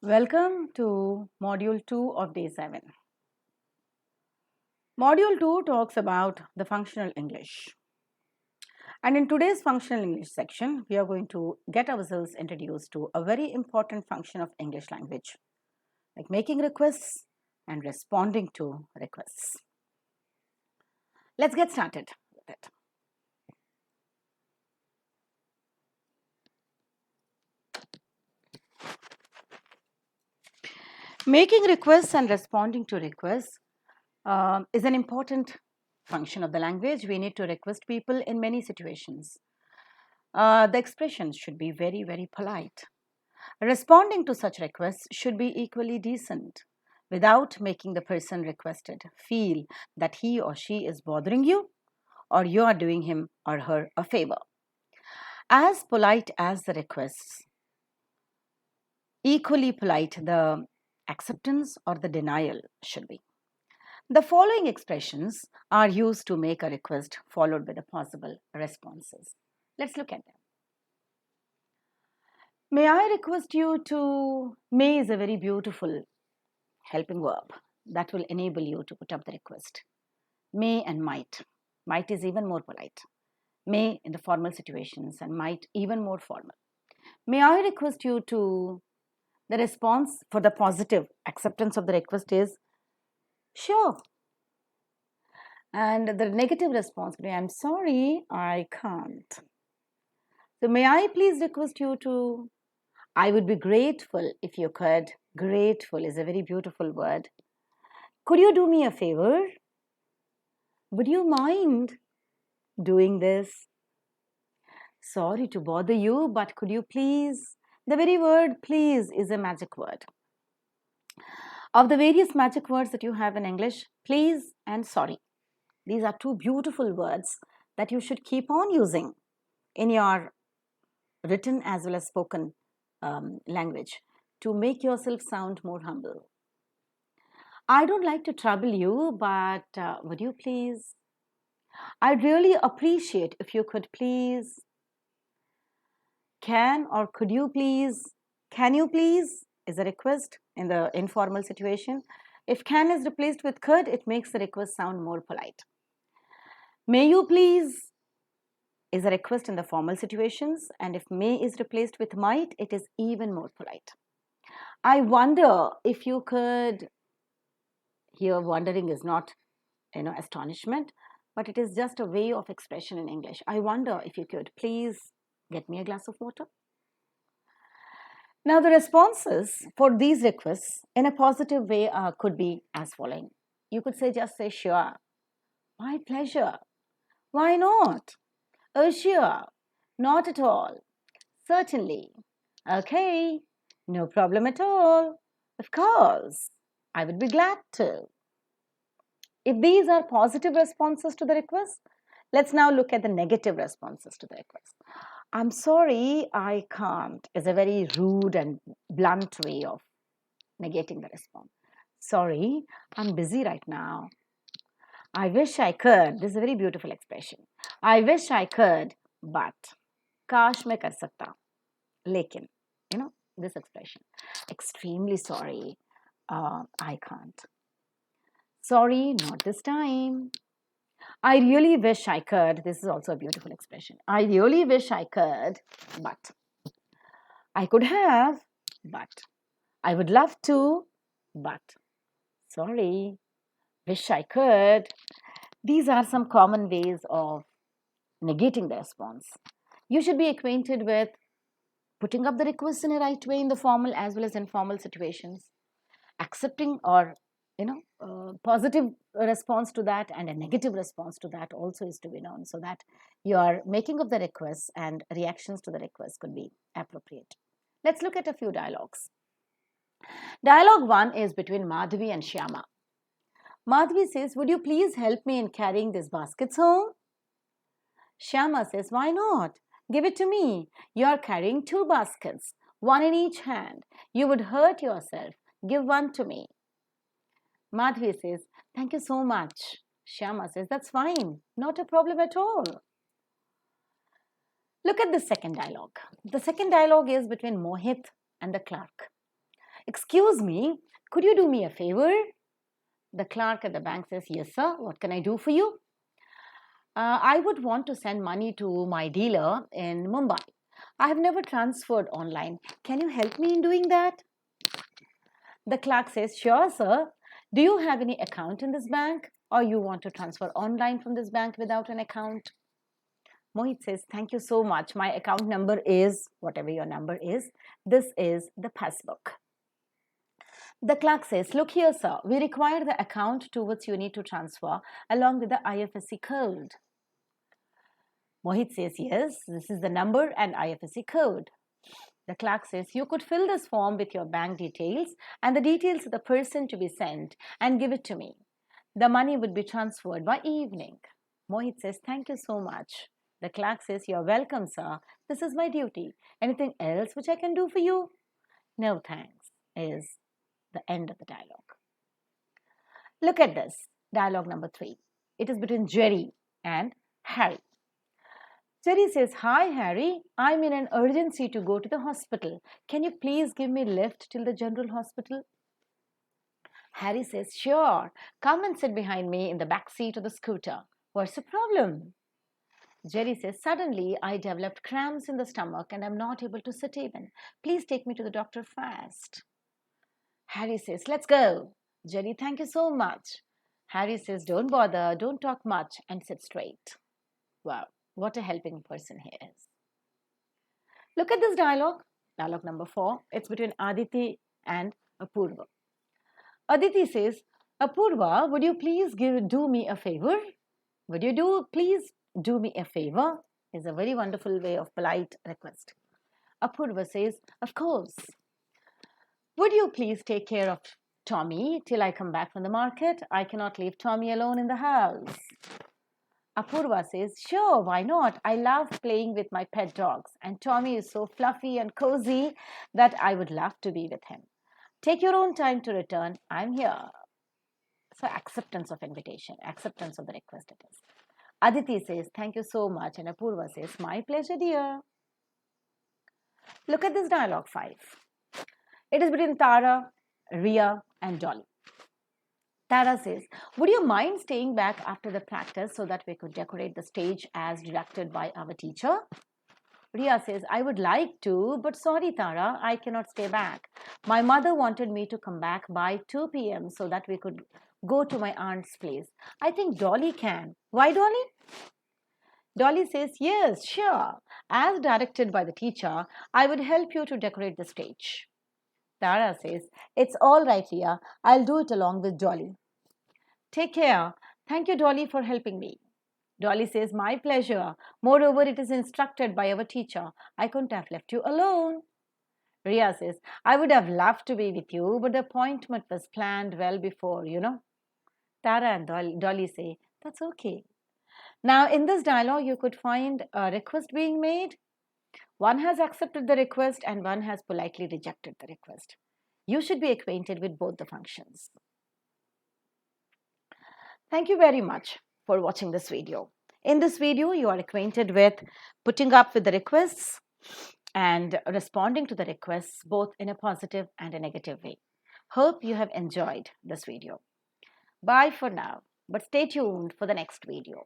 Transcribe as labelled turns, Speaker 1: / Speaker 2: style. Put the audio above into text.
Speaker 1: Welcome to Module 2 of Day 7. Module 2 talks about the functional English. And in today's functional English section, we are going to get ourselves introduced to a very important function of English language, like making requests and responding to requests. Let's get started with it. Making requests and responding to requests is an important function of the language. We need to request people in many situations. The expressions should be very, very polite. Responding to such requests should be equally decent without making the person requested feel that he or she is bothering you or you are doing him or her a favor. As polite as the requests, equally polite the acceptance or the denial should be. The following expressions are used to make a request followed by the possible responses. Let's look at them. May I request you to, may is a very beautiful helping verb that will enable you to put up the request. May and might. Might is even more polite. May in the formal situations and might even more formal. May I request you to, the response for the positive acceptance of the request is sure. And the negative response will be I'm sorry, I can't. So may I please request you to, I would be grateful if you could. Grateful is a very beautiful word. Could you do me a favor? Would you mind doing this? Sorry to bother you, but could you please? The very word please is a magic word. Of the various magic words that you have in English, please and sorry. These are two beautiful words that you should keep on using in your written as well as spoken language to make yourself sound more humble. I don't like to trouble you, but would you please? I'd really appreciate if you could please. Can or could you please? Can you please is a request in the informal situation. If can is replaced with could, it makes the request sound more polite. May you please is a request in the formal situations, and if may is replaced with might, it is even more polite. I wonder if you could. Here, wondering is not, astonishment, but it is just a way of expression in English. I wonder if you could please get me a glass of water. Now, the responses for these requests in a positive way could be as following. You could just say, sure, my pleasure, why not? Oh, sure, not at all, certainly, okay, no problem at all, of course, I would be glad to. If these are positive responses to the request, let's now look at the negative responses to the request. I'm sorry, I can't is a very rude and blunt way of negating the response. Sorry, I'm busy right now. I wish I could. This is a very beautiful expression. I wish I could, but काश मैं कर सकता, लेकिन, this expression. Extremely sorry, I can't. Sorry, not this time. I really wish I could. This is also a beautiful expression. I really wish I could, but I could have, but I would love to, but sorry, wish I could. These are some common ways of negating the response. You should be acquainted with putting up the request in a right way in the formal as well as informal situations, accepting or positive response to that and a negative response to that also is to be known, so that your making of the requests and reactions to the request could be appropriate. Let's look at a few dialogues. Dialogue 1 is between Madhavi and Shyama. Madhavi says, would you please help me in carrying these baskets home? Shyama says, why not? Give it to me. You are carrying 2 baskets, one in each hand. You would hurt yourself. Give one to me. Madhavi says, thank you so much. Shyama says, that's fine. Not a problem at all. Look at the second dialogue. The second dialogue is between Mohit and the clerk. Excuse me, could you do me a favor? The clerk at the bank says, yes, sir. What can I do for you? I would want to send money to my dealer in Mumbai. I have never transferred online. Can you help me in doing that? The clerk says, sure, sir. Do you have any account in this bank? Or you want to transfer online from this bank without an account? Mohit says, thank you so much. My account number is, whatever your number is, this is the passbook. The clerk says, look here, sir. We require the account to which you need to transfer along with the IFSC code. Mohit says, yes, this is the number and IFSC code. The clerk says, you could fill this form with your bank details and the details of the person to be sent and give it to me. The money would be transferred by evening. Mohit says, thank you so much. The clerk says, you're welcome, sir. This is my duty. Anything else which I can do for you? No, thanks, is the end of the dialogue. Look at this, dialogue number 3. It is between Jerry and Harry. Jerry says, hi Harry, I'm in an urgency to go to the hospital. Can you please give me a lift till the general hospital? Harry says, sure, come and sit behind me in the back seat of the scooter. What's the problem? Jerry says, suddenly I developed cramps in the stomach and I'm not able to sit even. Please take me to the doctor fast. Harry says, let's go. Jerry, thank you so much. Harry says, don't bother, don't talk much and sit straight. Wow, what a helping person he is. Look at this dialogue. Dialogue number 4. It's between Aditi and Apurva. Aditi says, Apurva, would you please do me a favor? Would you please do me a favor? Is a very wonderful way of polite request. Apurva says, of course. Would you please take care of Tommy till I come back from the market? I cannot leave Tommy alone in the house. Apurva says, sure, why not? I love playing with my pet dogs and Tommy is so fluffy and cozy that I would love to be with him. Take your own time to return. I'm here. So acceptance of invitation, acceptance of the request it is. Aditi says, thank you so much. And Apurva says, my pleasure, dear. Look at this dialogue 5. It is between Tara, Ria and Dolly. Tara says, would you mind staying back after the practice so that we could decorate the stage as directed by our teacher? Ria says, I would like to, but sorry, Tara, I cannot stay back. My mother wanted me to come back by 2 p.m. so that we could go to my aunt's place. I think Dolly can. Why, Dolly? Dolly says, yes, sure. As directed by the teacher, I would help you to decorate the stage. Tara says, it's all right, Ria. I'll do it along with Dolly. Take care. Thank you, Dolly, for helping me. Dolly says, my pleasure. Moreover, it is instructed by our teacher. I couldn't have left you alone. Ria says, I would have loved to be with you, but the appointment was planned well before, Tara and Dolly say, that's okay. Now, in this dialogue, you could find a request being made. One has accepted the request and one has politely rejected the request. You should be acquainted with both the functions. Thank you very much for watching this video. In this video, you are acquainted with putting up with the requests and responding to the requests both in a positive and a negative way. Hope you have enjoyed this video. Bye for now, but stay tuned for the next video.